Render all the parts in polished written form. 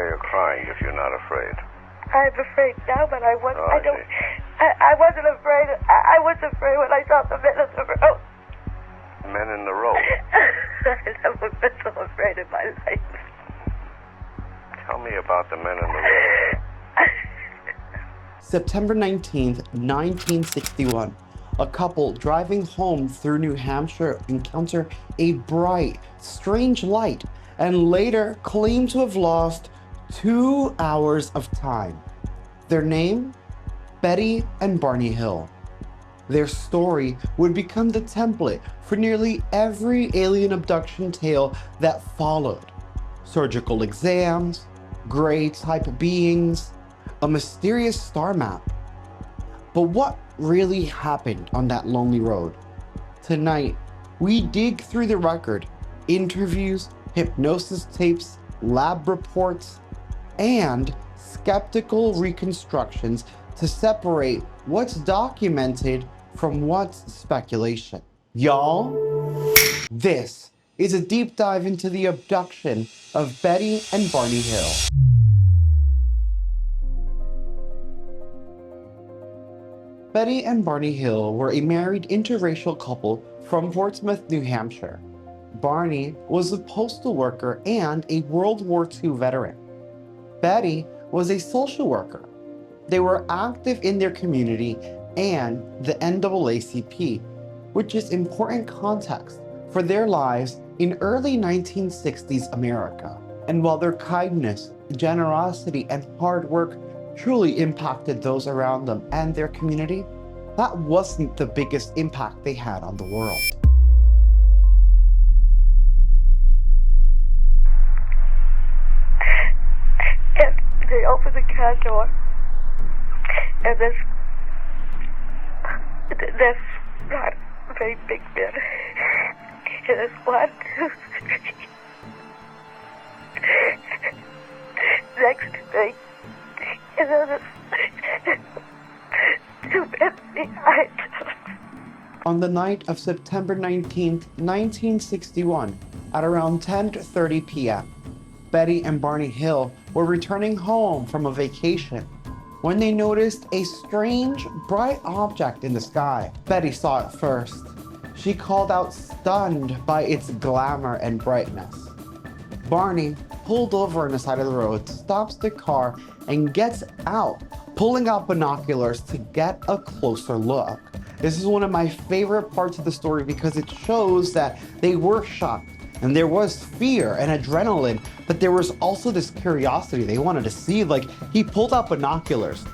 are you crying if you're not afraid? I'm afraid now, but I wasn't. Oh, I wasn't afraid. I was afraid when I saw the men in the road. Men in the road? I never been so afraid in my life. Tell me about the men in the road. September 19th, 1961. A couple driving home through New Hampshire encounter a bright, strange light and later claim to have lost 2 hours of time. Their name? Betty and Barney Hill. Their story would become the template for nearly every alien abduction tale that followed. Surgical exams, gray-type beings, a mysterious star map. But what really happened on that lonely road? Tonight, we dig through the record, interviews, hypnosis tapes, lab reports, and skeptical reconstructions to separate what's documented from what's speculation. Y'all, this is a deep dive into the abduction of Betty and Barney Hill. Betty and Barney Hill were a married interracial couple from Portsmouth, New Hampshire. Barney was a postal worker and a World War II veteran. Betty was a social worker. They were active in their community and the NAACP, which is important context for their lives in early 1960s America. And while their kindness, generosity, and hard work truly impacted those around them and their community, that wasn't the biggest impact they had on the world. And they opened the car door, and this not a very big bed. And there's 1, 2, 3. Next to me. And then there's 2 beds behind us. On the night of September 19th, 1961, at around 10:30 p.m., Betty and Barney Hill were returning home from a vacation when they noticed a strange, bright object in the sky. Betty saw it first. She called out, stunned by its glamour and brightness. Barney pulled over on the side of the road, stops the car, and gets out, pulling out binoculars to get a closer look. This is one of my favorite parts of the story because it shows that they were shocked and there was fear and adrenaline, but there was also this curiosity. They wanted to see, like, he pulled out binoculars.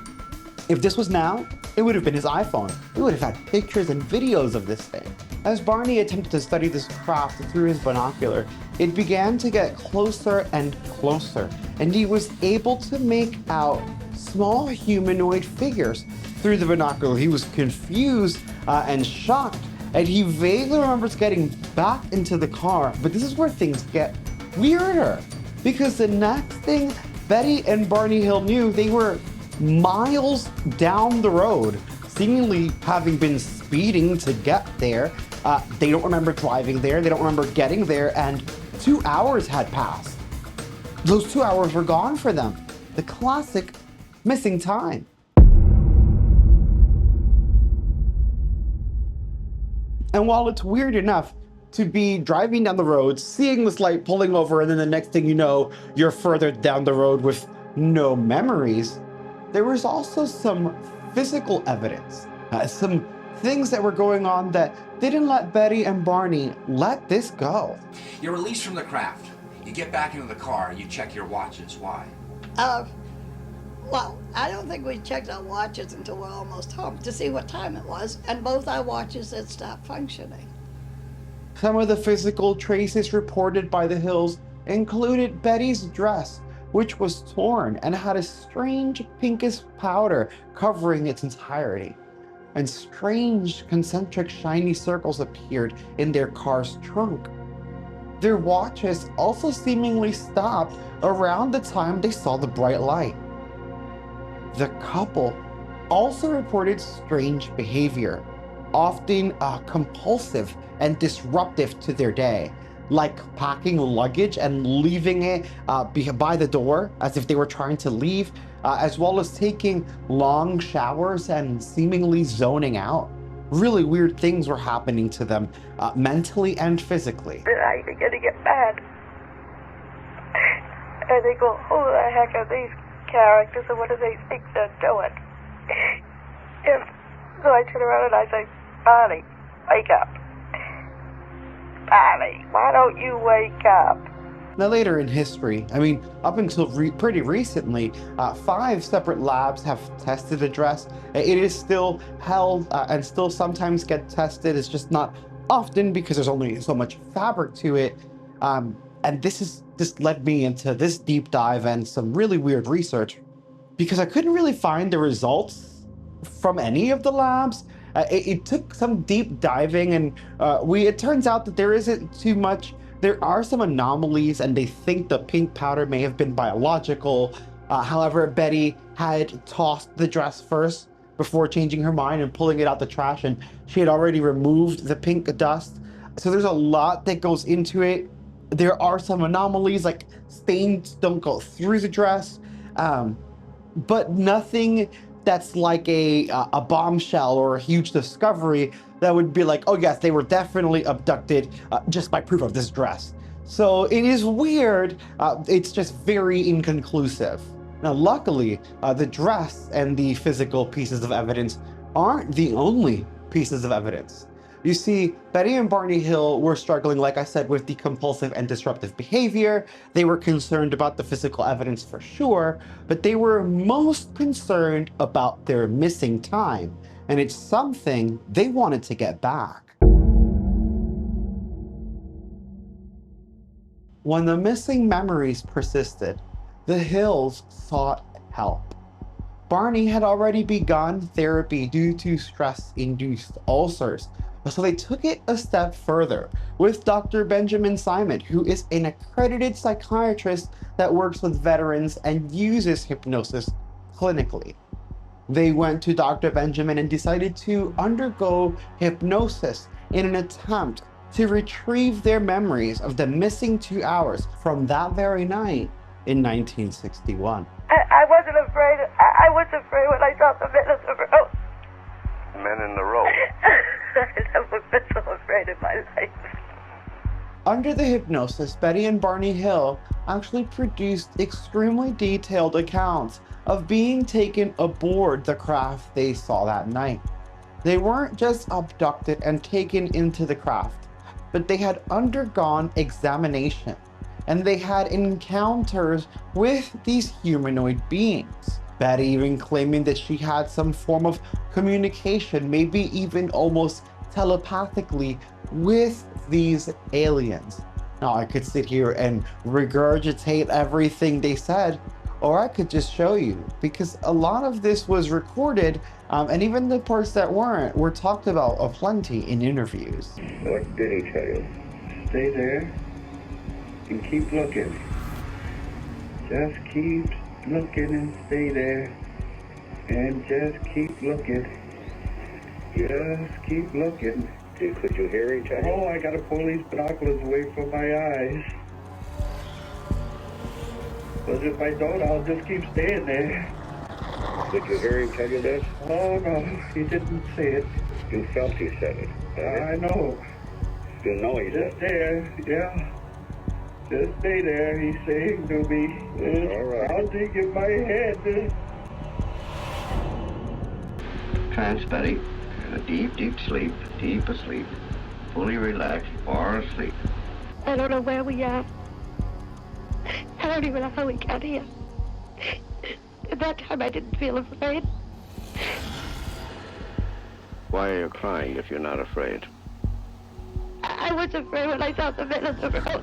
If this was now, it would have been his iPhone. We would have had pictures and videos of this thing. As Barney attempted to study this craft through his binocular, it began to get closer and closer, and he was able to make out small humanoid figures through the binocular. He was confused and shocked, and he vaguely remembers getting back into the car. But this is where things get weirder, because the next thing Betty and Barney Hill knew, they were miles down the road, seemingly having been speeding to get there. They don't remember driving there, they don't remember getting there, and 2 hours had passed. Those 2 hours were gone for them. The classic missing time. And while it's weird enough to be driving down the road, seeing this light pulling over, and then the next thing you know, you're further down the road with no memories, there was also some physical evidence, some things that were going on that didn't let Betty and Barney let this go. You're released from the craft. You get back into the car, you check your watches. Why? Well, I don't think we checked our watches until we're almost home to see what time it was, and both our watches had stopped functioning. Some of the physical traces reported by the Hills included Betty's dress, which was torn and had a strange pinkish powder covering its entirety. And strange concentric shiny circles appeared in their car's trunk. Their watches also seemingly stopped around the time they saw the bright light. The couple also reported strange behavior, often compulsive and disruptive to their day. like packing luggage and leaving it by the door as if they were trying to leave, as well as taking long showers and seemingly zoning out. Really weird things were happening to them, mentally and physically. Then I begin to get mad. And they go, who the heck are these characters and what do they think they're doing? And so I turn around and I say, Barney, wake up. Barney, why don't you wake up? Now later in history, I mean, up until pretty recently, 5 separate labs have tested the dress. It is still held and still sometimes get tested. It's just not often because there's only so much fabric to it. And this has just led me into this deep dive and some really weird research because I couldn't really find the results from any of the labs. It took some deep diving and it turns out that there isn't too much. There are some anomalies and they think the pink powder may have been biological. However, Betty had tossed the dress first before changing her mind and pulling it out the trash, and she had already removed the pink dust. So there's a lot that goes into it. There are some anomalies, like stains don't go through the dress, but nothing that's like a bombshell or a huge discovery that would be like, oh yes, they were definitely abducted just by proof of this dress. So it is weird. It's just very inconclusive. Now, luckily, the dress and the physical pieces of evidence aren't the only pieces of evidence. You see, Betty and Barney Hill were struggling, like I said, with the compulsive and disruptive behavior. They were concerned about the physical evidence for sure, but they were most concerned about their missing time, and it's something they wanted to get back. When the missing memories persisted, the Hills sought help. Barney had already begun therapy due to stress-induced ulcers, so they took it a step further with Dr. Benjamin Simon, who is an accredited psychiatrist that works with veterans and uses hypnosis clinically. They went to Dr. Benjamin and decided to undergo hypnosis in an attempt to retrieve their memories of the missing 2 hours from that very night in 1961. I wasn't afraid. I was afraid when I saw the men in the road. Men in the road. I never been so afraid in my life. Under the hypnosis, Betty and Barney Hill actually produced extremely detailed accounts of being taken aboard the craft they saw that night. They weren't just abducted and taken into the craft, but they had undergone examination, and they had encounters with these humanoid beings. Betty even claiming that she had some form of communication, maybe even almost telepathically, with these aliens. Now, I could sit here and regurgitate everything they said, or I could just show you, because a lot of this was recorded, and even the parts that weren't were talked about aplenty in interviews. What did he tell you? Stay there and keep looking. Just keep looking and stay there. And just keep looking. Just keep looking. Could you hear him tell you? Oh, I gotta pull these binoculars away from my eyes. Because if I don't, I'll just keep staying there. Did you hear him tell you this? Oh, no, he didn't say it. You felt he said it. I know. You know he said Just there, yeah. Just stay there, he's saying to me. All right. I'll dig in my head. Trance, Betty. A deep, deep sleep. Deep asleep. Fully relaxed. Far asleep. I don't know where we are. I don't even know how we got here. At that time, I didn't feel afraid. Why are you crying if you're not afraid? I was afraid when I saw the men in the road.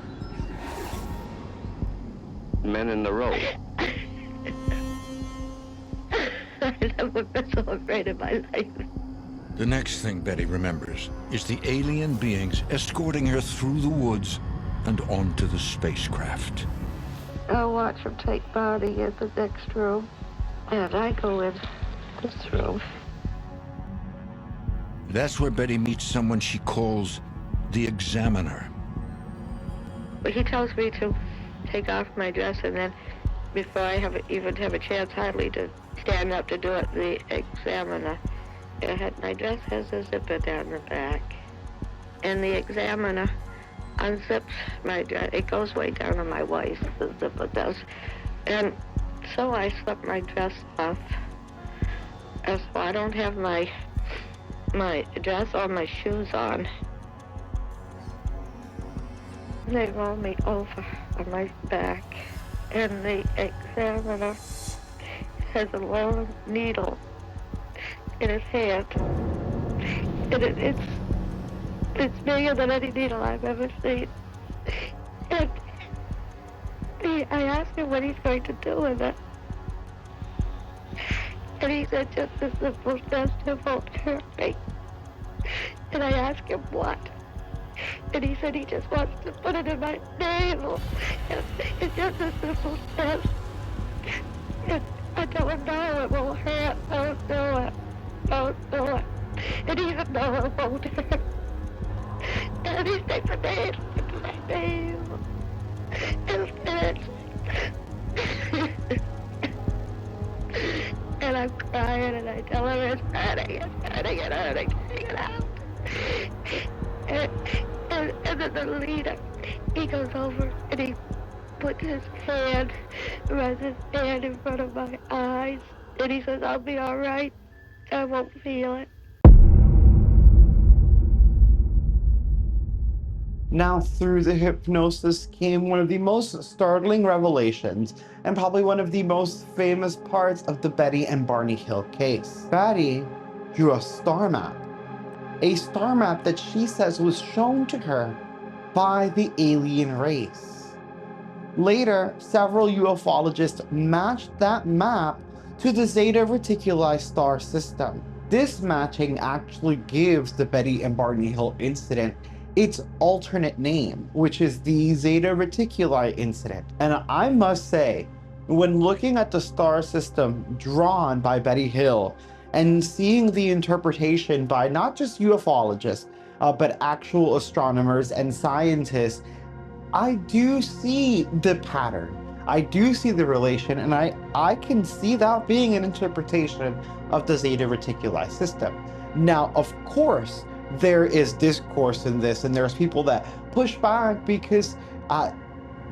Men in the road. I never been so afraid in my life. The next thing Betty remembers is the alien beings escorting her through the woods and onto the spacecraft. I'll watch them take Barney in the next room, and I go in this room. That's where Betty meets someone she calls the Examiner. he tells me to take off my dress, and then before I even have a chance hardly to stand up to do it, the examiner, my dress has a zipper down the back, and the examiner unzips my dress. It goes way down to my waist, the zipper does. And so I slip my dress off. And so I don't have my dress or my shoes on. They roll me over on my back, and the examiner has a long needle in his hand. And it's bigger than any needle I've ever seen. And I asked him what he's going to do with it. And he said, just a simple test, it won't hurt me. And I asked him what. And he said he just wants to put it in my navel. And it's just a simple test. And I told him, no, it won't hurt. Don't do it. Don't do it. And he said, no, it won't hurt. And he sticks a needle into my navel. And I'm crying, and I tell him it's hurting, take it out. And then the leader, he goes over and he puts his hand, runs his hand in front of my eyes, and he says, I'll be all right, I won't feel it. Now, through the hypnosis came one of the most startling revelations and probably one of the most famous parts of the Betty and Barney Hill case. Betty drew a star map that she says was shown to her by the alien race. Later, several ufologists matched that map to the Zeta Reticuli star system. This matching actually gives the Betty and Barney Hill incident its alternate name, which is the Zeta Reticuli incident. And I must say, when looking at the star system drawn by Betty Hill and seeing the interpretation by not just ufologists, but actual astronomers and scientists, I do see the pattern. I do see the relation, and I can see that being an interpretation of the Zeta Reticuli system. Now, of course, there is discourse in this, and there's people that push back because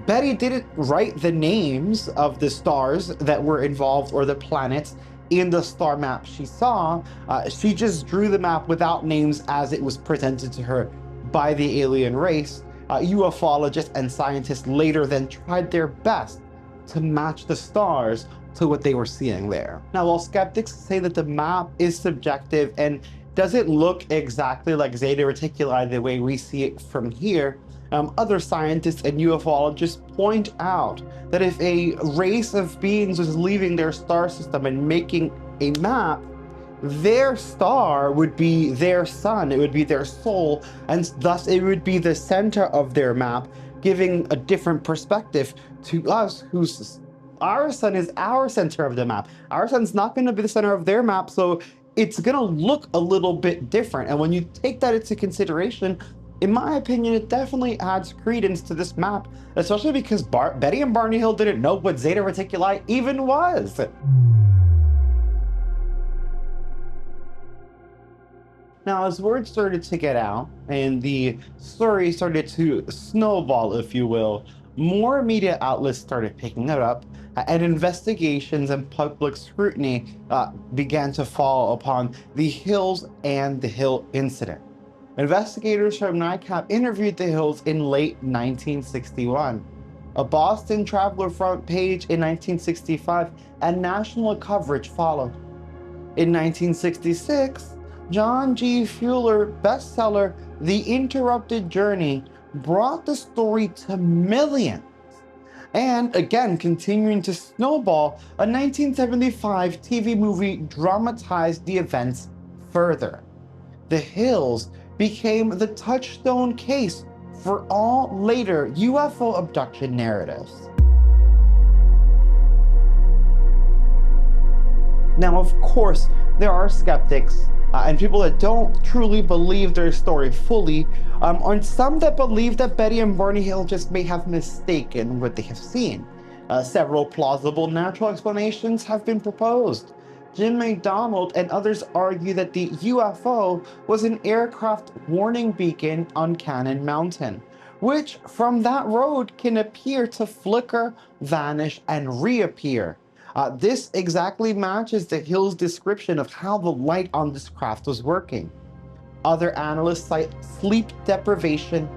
Betty didn't write the names of the stars that were involved or the planets in the star map she saw. She just drew the map without names as it was presented to her by the alien race. Ufologists and scientists later then tried their best to match the stars to what they were seeing there. Now, while skeptics say that the map is subjective and doesn't look exactly like Zeta Reticuli the way we see it from here, other scientists and ufologists point out that if a race of beings was leaving their star system and making a map, their star would be their sun, it would be their soul, and thus it would be the center of their map, giving a different perspective to us, our sun is our center of the map. Our sun's not going to be the center of their map, so it's gonna look a little bit different. And when you take that into consideration, in my opinion, it definitely adds credence to this map, especially because Betty and Barney Hill didn't know what Zeta Reticuli even was. Now, as word started to get out and the story started to snowball, if you will, more media outlets started picking it up, and investigations and public scrutiny began to fall upon the Hills and the Hill incident. Investigators from NICAP interviewed the Hills in late 1961. A Boston Traveler front page in 1965, and national coverage followed. In 1966, John G. Fuller bestseller The Interrupted Journey brought the story to millions. And again, continuing to snowball, a 1975 TV movie dramatized the events further. The Hills became the touchstone case for all later UFO abduction narratives. Now, of course, there are skeptics and people that don't truly believe their story fully, On some that believe that Betty and Barney Hill just may have mistaken what they have seen. Several plausible natural explanations have been proposed. Jim McDonald and others argue that the UFO was an aircraft warning beacon on Cannon Mountain, which from that road can appear to flicker, vanish, and reappear. This exactly matches the Hill's description of how the light on this craft was working. Other analysts cite sleep deprivation,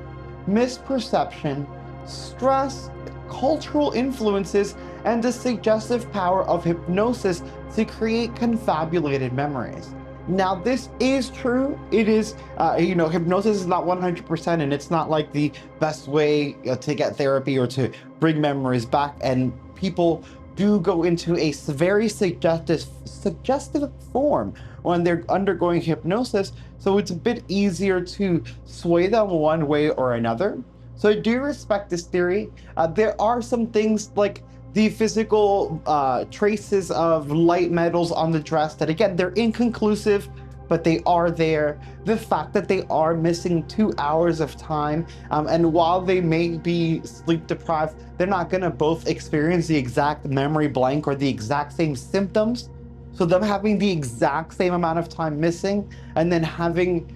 misperception, stress, cultural influences, and the suggestive power of hypnosis to create confabulated memories. Now, this is true. It is, hypnosis is not 100%, and it's not like the best way to get therapy or to bring memories back. And people do go into a very suggestive form when they're undergoing hypnosis. So it's a bit easier to sway them one way or another. So I do respect this theory. There are some things like the physical traces of light metals on the dress that, again, they're inconclusive, but they are there. The fact that they are missing 2 hours of time, and while they may be sleep deprived, they're not gonna both experience the exact memory blank or the exact same symptoms. So them having the exact same amount of time missing and then having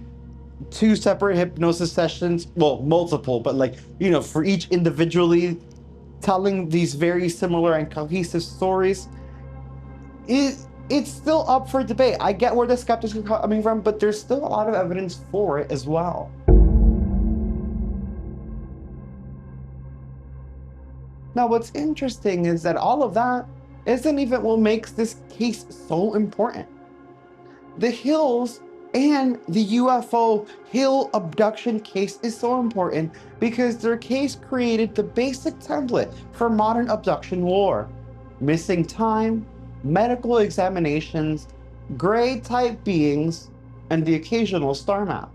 2 separate hypnosis sessions, well, multiple, but for each individually, telling these very similar and cohesive stories, it's still up for debate. I get where the skeptics are coming from, but there's still a lot of evidence for it as well. Now, what's interesting is that all of that isn't even what makes this case so important. The Hills and the UFO Hill abduction case is so important because their case created the basic template for modern abduction lore. Missing time, medical examinations, gray-type beings, and the occasional star map.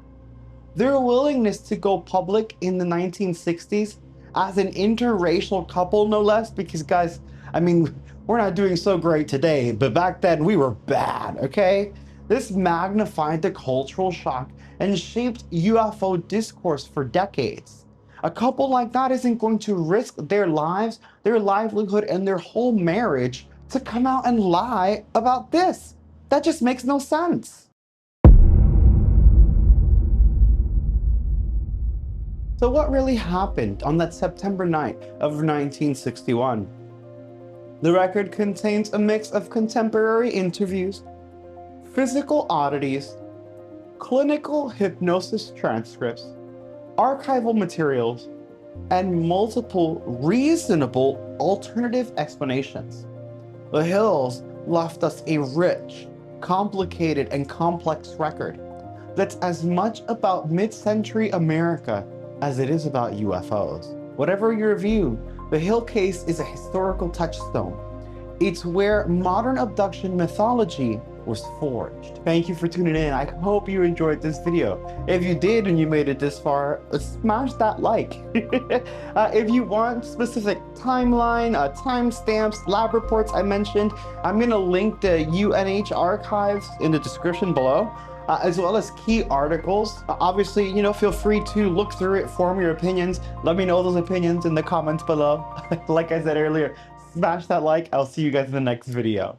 Their willingness to go public in the 1960s as an interracial couple, no less, because guys, we're not doing so great today, but back then we were bad, okay? This magnified the cultural shock and shaped UFO discourse for decades. A couple like that isn't going to risk their lives, their livelihood, and their whole marriage to come out and lie about this. That just makes no sense. So what really happened on that September night of 1961? The record contains a mix of contemporary interviews, physical oddities, clinical hypnosis transcripts, archival materials, and multiple reasonable alternative explanations. The Hills left us a rich, complicated, and complex record that's as much about mid-century America as it is about UFOs. Whatever your view, the Hill case is a historical touchstone. It's where modern abduction mythology was forged. Thank you for tuning in. I hope you enjoyed this video. If you did and you made it this far, smash that like. If you want specific timeline, timestamps, lab reports I mentioned, I'm gonna link the UNH archives in the description below, as well as key articles. Obviously, feel free to look through it, form your opinions. Let me know those opinions in the comments below. Like I said earlier, smash that like. I'll see you guys in the next video.